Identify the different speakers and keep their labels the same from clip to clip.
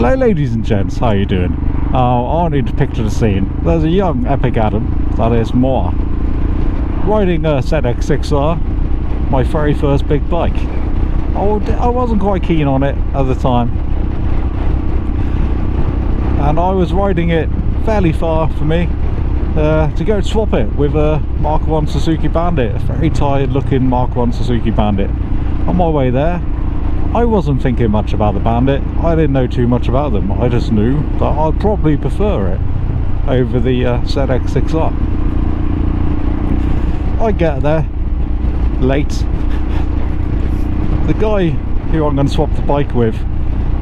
Speaker 1: Hello ladies and gents, how you doing? I need to picture the scene. There's a young Epic Adam, that is more, riding a ZX6R, my very first big bike. I wasn't quite keen on it at the time, and I was riding it fairly far for me to go swap it with a Mk1 Suzuki Bandit, a very tired looking Mk1 Suzuki Bandit. On my way there, I wasn't thinking much about the Bandit. I didn't know too much about them. I just knew that I'd probably prefer it over the ZX6R. I get there late. The guy who I'm going to swap the bike with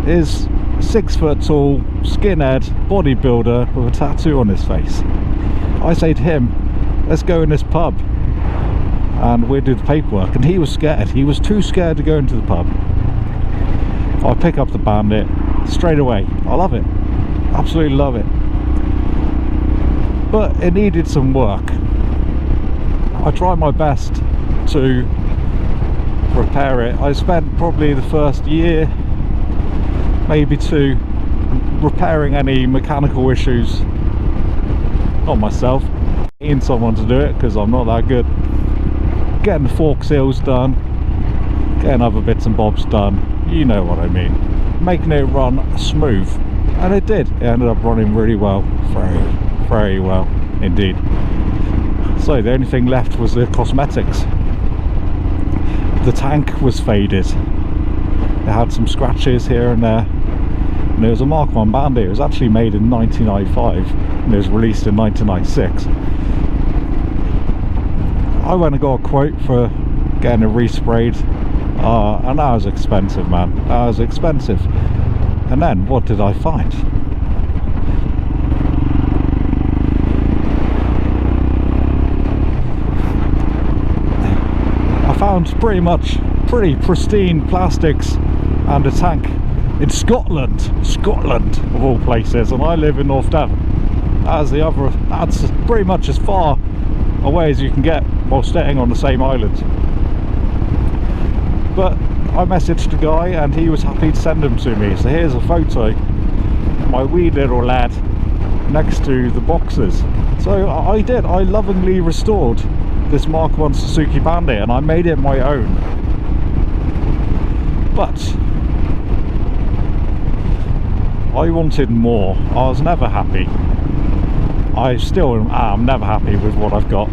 Speaker 1: is 6 foot tall, skinhead, bodybuilder with a tattoo on his face. I say to him, let's go in this pub and we'll do the paperwork, and he was scared. He was too scared to go into the pub. I pick up the Bandit straight away. I love it, absolutely love it, but it needed some work. I tried my best to repair it. I spent probably the first year, maybe two, repairing any mechanical issues. Not myself, getting someone to do it because I'm not that good. Getting the fork seals done, getting other bits and bobs done, you know what I mean, making it run smooth, and it did. It ended up running really well, very well indeed. So the only thing left was the cosmetics. The tank was faded, it had some scratches here and there, and it was a Mk1 Bandit. It was actually made in 1995 and it was released in 1996. I went and got a quote for getting it resprayed, and that was expensive, man. That was expensive. And then what did I find? I found pretty pristine plastics and a tank in Scotland of all places, and I live in North Devon. That's pretty much as far away as you can get while staying on the same island. But I messaged the guy and he was happy to send them to me. So here's a photo of my wee little lad next to the boxes. So I did. I lovingly restored this Mk1 Suzuki Bandit and I made it my own. But I wanted more. I was never happy. I still am never happy with what I've got.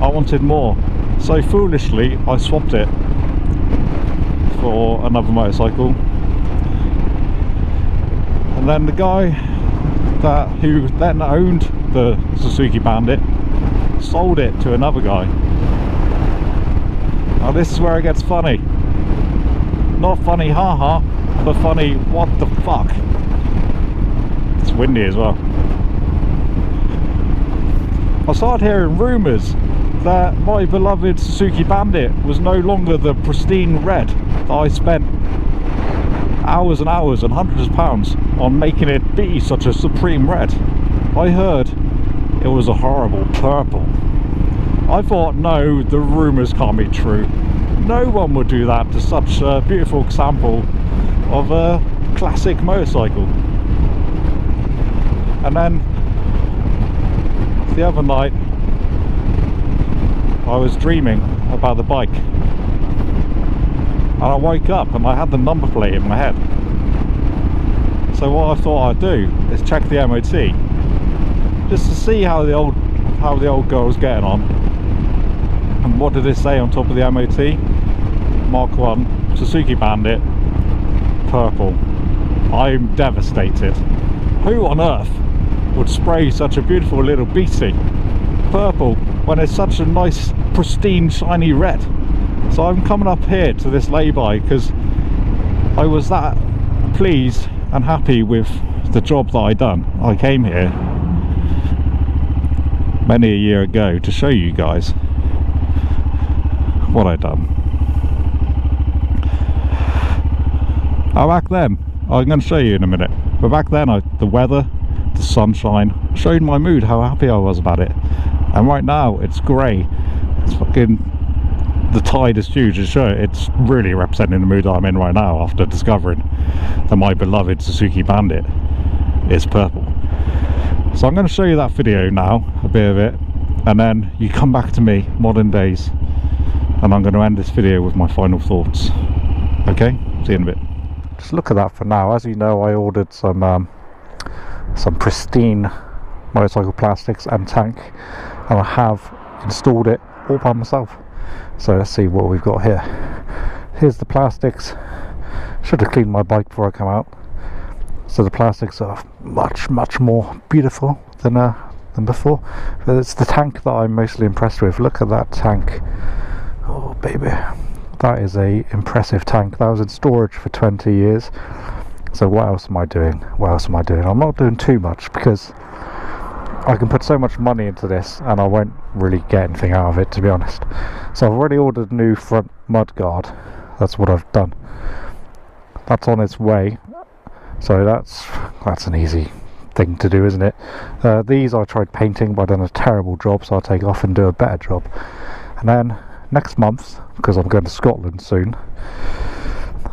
Speaker 1: I wanted more. So foolishly I swapped it for another motorcycle, and then the guy who then owned the Suzuki Bandit sold it to another guy. Now this is where it gets funny. Not funny haha, but funny what the fuck. It's windy as well. I started hearing rumours that my beloved Suzuki Bandit was no longer the pristine red that I spent hours and hours and hundreds of pounds on making it be such a supreme red. I heard it was a horrible purple. I thought, no, the rumours can't be true. No one would do that to such a beautiful example of a classic motorcycle. And then the other night I was dreaming about the bike, and I woke up and I had the number plate in my head. So what I thought I'd do is check the MOT just to see how the old girl was getting on. And what did it say on top of the MOT? Mk1 Suzuki Bandit, purple. I'm devastated. Who on earth would spray such a beautiful little beastie purple when it's such a nice pristine shiny red? So I'm coming up here to this lay-by because I was that pleased and happy with the job that I done. I came here many a year ago to show you guys what I done. Now back then, I'm going to show you in a minute, but back then the weather, the sunshine showed my mood, how happy I was about it. And right now it's grey. It's fucking, the tide is huge. It's really representing the mood that I'm in right now after discovering that my beloved Suzuki Bandit is purple. So I'm going to show you that video now, a bit of it, and then you come back to me, modern days, and I'm going to end this video with my final thoughts. Okay, see you in a bit. Just look at that for now. As you know, I ordered some pristine motorcycle plastics and tank, and I have installed it all by myself. So let's see what we've got here. Here's the plastics. Should have cleaned my bike before I come out. So the plastics are much more beautiful than before. But it's the tank that I'm mostly impressed with. Look at that tank. Oh baby, that is a impressive tank. That was in storage for 20 years. So what else am I doing? I'm not doing too much, because I can put so much money into this and I won't really get anything out of it, to be honest. So I've already ordered a new front mud guard. That's what I've done. That's on its way. So that's an easy thing to do, isn't it? These I tried painting, but I've done a terrible job, so I'll take off and do a better job. And then next month, because I'm going to Scotland soon,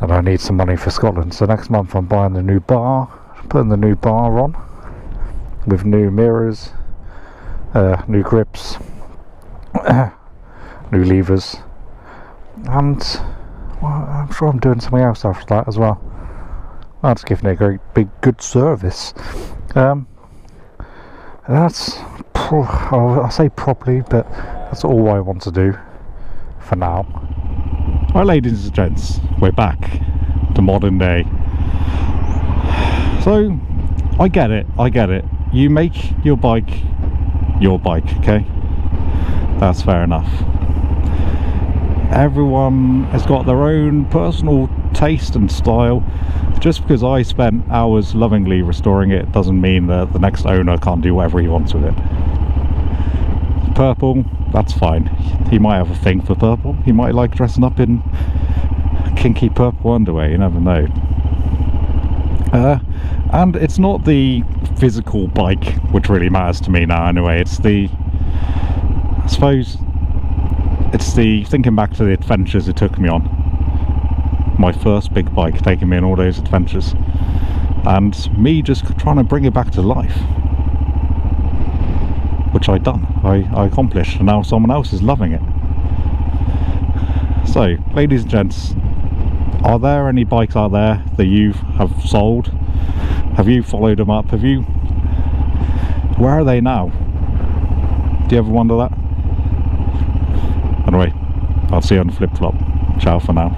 Speaker 1: and I need some money for Scotland, so next month I'm buying the new bar, putting the new bar on, with new mirrors, new grips, new levers, and well, I'm sure I'm doing something else after that as well. I'm just giving it a great big good service. That's I'll say properly, but that's all I want to do for now. Right, ladies and gents, we're back to modern day. So I get it. You make your bike, okay? That's fair enough. Everyone has got their own personal taste and style. Just because I spent hours lovingly restoring it doesn't mean that the next owner can't do whatever he wants with it. Purple, that's fine. He might have a thing for purple. He might like dressing up in kinky purple underwear, you never know. And it's not the physical bike which really matters to me now anyway. It's the, I suppose, it's the thinking back to the adventures it took me on. My first big bike taking me on all those adventures, and me just trying to bring it back to life, which I accomplished, and now someone else is loving it. So, ladies and gents, are there any bikes out there that you have sold? Have you followed them up? Where are they now? Do you ever wonder that? Anyway, I'll see you on the flip flop. Ciao for now.